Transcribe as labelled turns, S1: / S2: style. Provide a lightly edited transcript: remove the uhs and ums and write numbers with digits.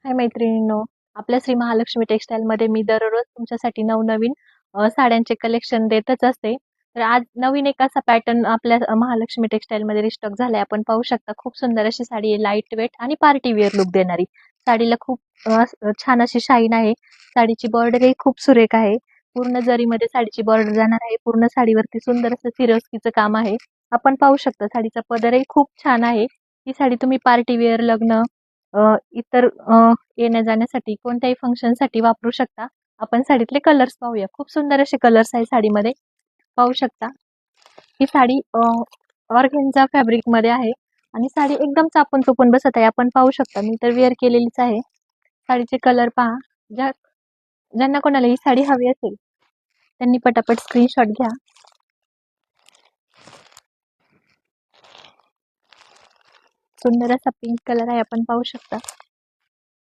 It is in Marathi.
S1: हाय मैत्रिणींनो, आपल्या श्री महालक्ष्मी टेक्सटाईलमध्ये मी दररोज तुमच्यासाठी नवनवीन साड्यांचे कलेक्शन देतच असते. तर आज नवीन एक असा पॅटर्न आपल्या महालक्ष्मी टेक्सटाईलमध्ये रिस्टॉक झालाय. आपण पाहू शकता, खूप सुंदर अशी साडी आहे, लाईट वेट आणि पार्टी वेअर लुक देणारी. साडीला खूप छान अशी शाईन आहे. साडीची बॉर्डरही खूप सुरेख आहे. पूर्ण जरीमध्ये साडीची बॉर्डर जाणार आहे. पूर्ण साडीवरती सुंदर असं सिरोस्कीचं काम आहे. आपण पाहू शकता, साडीचा पदरही खूप छान आहे. ही साडी तुम्ही पार्टी वेअर, लग्न, इतर येण्या जाण्यासाठी कोणत्याही फंक्शनसाठी वापरू शकता. आपण साडीतले कलर्स पाहूया. खूप सुंदर असे कलर्स आहे साडीमध्ये, पाहू शकता. ही साडी ऑर्गेन्झा फॅब्रिक मध्ये आहे आणि साडी एकदम चापून चुपून बसत आहे. आपण पाहू शकता, मी तर वेअर केलेलीच आहे. साडीचे कलर पहा. ज्यांना कोणाला ही साडी हवी असेल त्यांनी पटापट स्क्रीनशॉट घ्या. सुंदर असा पिंक कलर आहे, आपण पाहू शकता.